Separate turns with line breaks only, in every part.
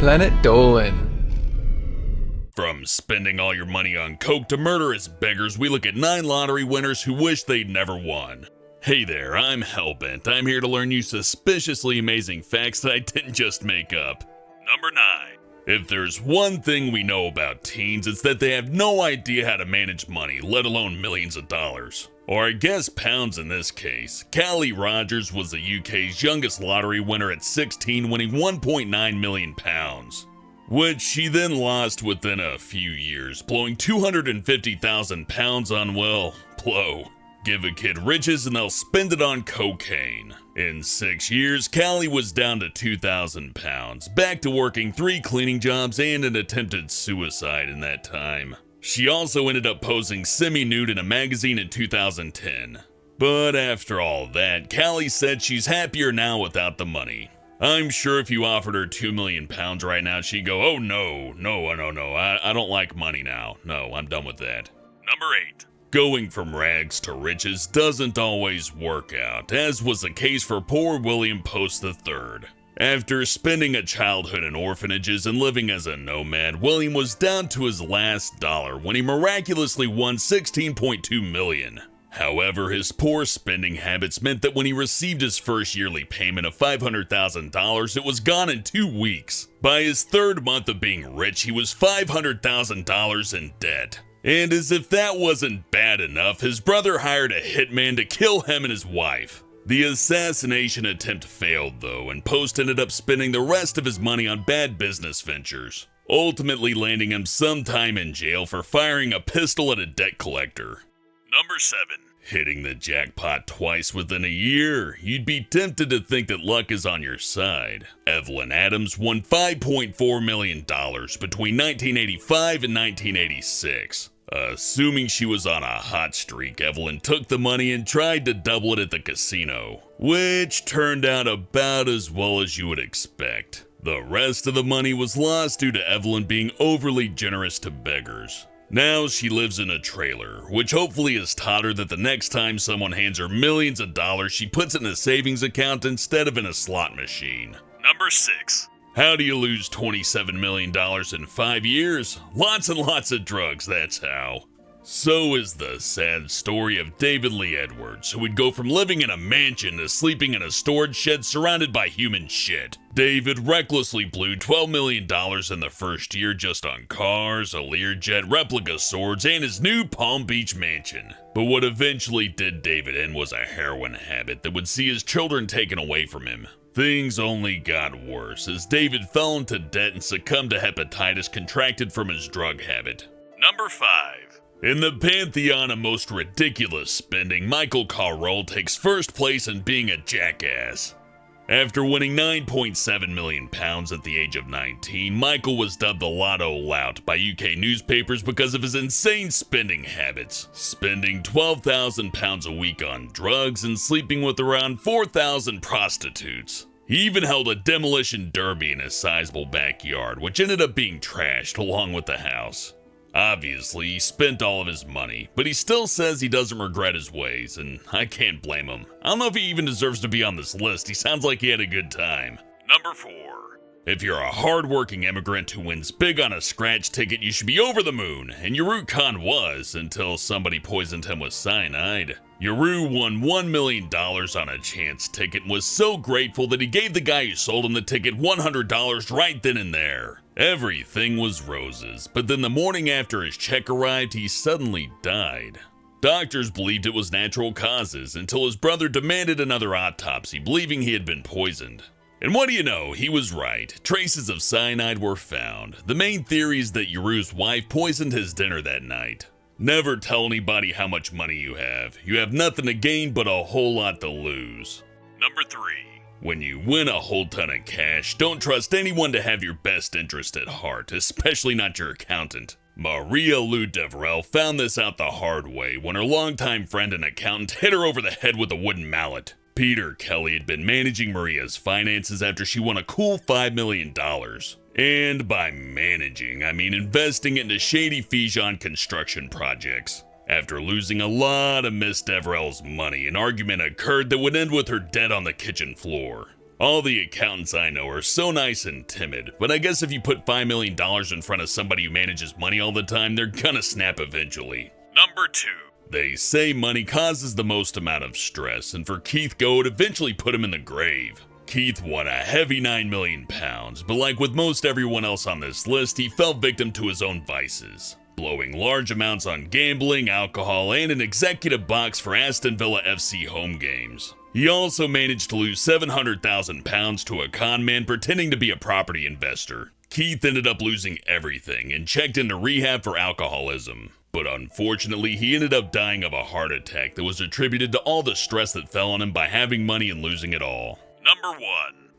Planet Dolan.
From spending all your money on coke to murderous beggars, we look at 9 lottery winners who wish they'd never won. Hey there, I'm Hellbent. I'm here to learn you suspiciously amazing facts that I didn't just make up. Number 9. If there's one thing we know about teens, it's that they have no idea how to manage money, let alone millions of dollars. Or I guess pounds in this case. Callie Rogers was the UK's youngest lottery winner at 16, winning £1.9 million. Which she then lost within a few years, blowing £250,000 on, well, blow. Give a kid riches and they'll spend it on cocaine. In 6 years, Callie was down to £2,000, back to working 3 cleaning jobs and an attempted suicide in that time. She also ended up posing semi-nude in a magazine in 2010. But after all that, Callie said she's happier now without the money. I'm sure if you offered her £2 million right now, she'd go, oh no, I don't like money now. No, I'm done with that. Number 8. Going from rags to riches doesn't always work out, as was the case for poor William Post III. After spending a childhood in orphanages and living as a nomad, William was down to his last dollar when he miraculously won $16.2 million. However, his poor spending habits meant that when he received his first yearly payment of $500,000, it was gone in 2 weeks. By his 3rd month of being rich, he was $500,000 in debt. And as if that wasn't bad enough, his brother hired a hitman to kill him and his wife. The assassination attempt failed though, and Post ended up spending the rest of his money on bad business ventures, ultimately landing him some time in jail for firing a pistol at a debt collector. Number 7. Hitting the jackpot twice within a year. You'd be tempted to think that luck is on your side. Evelyn Adams won $5.4 million between 1985 and 1986. Assuming she was on a hot streak, Evelyn took the money and tried to double it at the casino, which turned out about as well as you would expect. The rest of the money was lost due to Evelyn being overly generous to beggars. Now she lives in a trailer, which hopefully has taught her that the next time someone hands her millions of dollars, she puts it in a savings account instead of in a slot machine. Number 6. How do you lose $27 million in 5 years? Lots and lots of drugs, that's how. So is the sad story of David Lee Edwards, who would go from living in a mansion to sleeping in a storage shed surrounded by human shit. David recklessly blew $12 million in the first year just on cars, a Learjet, replica swords, and his new Palm Beach mansion. But what eventually did David in was a heroin habit that would see his children taken away from him. Things only got worse as David fell into debt and succumbed to hepatitis contracted from his drug habit. Number 5. In the pantheon of most ridiculous spending, Michael Carrol takes first place in being a jackass. After winning £9.7 million at the age of 19, Michael was dubbed the Lotto Lout by UK newspapers because of his insane spending habits, spending £12,000 a week on drugs and sleeping with around 4,000 prostitutes. He even held a demolition derby in his sizable backyard, which ended up being trashed along with the house. Obviously, he spent all of his money, but he still says he doesn't regret his ways, and I can't blame him. I don't know if he even deserves to be on this list. He sounds like he had a good time. Number 4. If you're a hard-working immigrant who wins big on a scratch ticket, you should be over the moon, and Yaru Khan was, until somebody poisoned him with cyanide. Yaru won $1 million on a chance ticket and was so grateful that he gave the guy who sold him the ticket $100 right then and there. Everything was roses, but then the morning after his check arrived, he suddenly died. Doctors believed it was natural causes until his brother demanded another autopsy, believing he had been poisoned. And what do you know, he was right. Traces of cyanide were found. The main theory is that Yaru's wife poisoned his dinner that night. Never tell anybody how much money you have. You have nothing to gain but a whole lot to lose. Number 3. When you win a whole ton of cash, don't trust anyone to have your best interest at heart, especially not your accountant. Maria Lou Deverell found this out the hard way when her longtime friend and accountant hit her over the head with a wooden mallet. Peter Kelly had been managing Maria's finances after she won a cool $5 million. And by managing, I mean investing into shady Fijan construction projects. After losing a lot of Miss Deverell's money, an argument occurred that would end with her dead on the kitchen floor. All the accountants I know are so nice and timid, but I guess if you put $5 million in front of somebody who manages money all the time, they're gonna snap eventually. Number 2. They say money causes the most amount of stress, and for Keith Gowan, it eventually put him in the grave. Keith won a heavy £9 million, but like with most everyone else on this list, he fell victim to his own vices, blowing large amounts on gambling, alcohol, and an executive box for Aston Villa FC home games. He also managed to lose £700,000 to a con man pretending to be a property investor. Keith ended up losing everything and checked into rehab for alcoholism. But unfortunately, he ended up dying of a heart attack that was attributed to all the stress that fell on him by having money and losing it all. Number 1.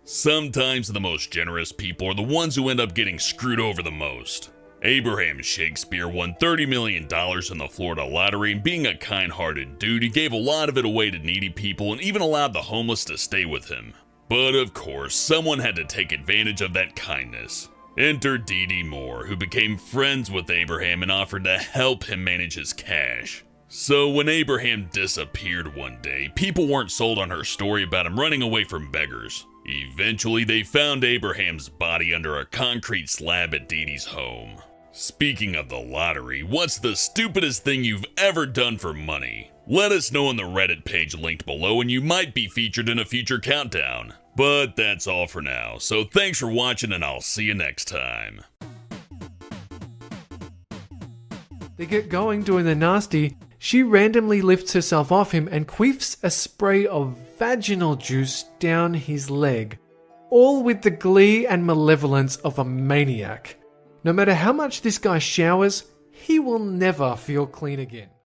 Sometimes the most generous people are the ones who end up getting screwed over the most. Abraham Shakespeare won $30 million in the Florida lottery, and being a kind-hearted dude, he gave a lot of it away to needy people and even allowed the homeless to stay with him. But of course, someone had to take advantage of that kindness. Enter DeeDee Moore, who became friends with Abraham and offered to help him manage his cash. So when Abraham disappeared one day, people weren't sold on her story about him running away from beggars. Eventually, they found Abraham's body under a concrete slab at DeeDee's home. Speaking of the lottery, what's the stupidest thing you've ever done for money? Let us know on the Reddit page linked below and you might be featured in a future countdown. But that's all for now, so thanks for watching and I'll see you next time.
They get going doing the nasty. She randomly lifts herself off him and quaffs a spray of vaginal juice down his leg, all with the glee and malevolence of a maniac. No matter how much this guy showers, he will never feel clean again.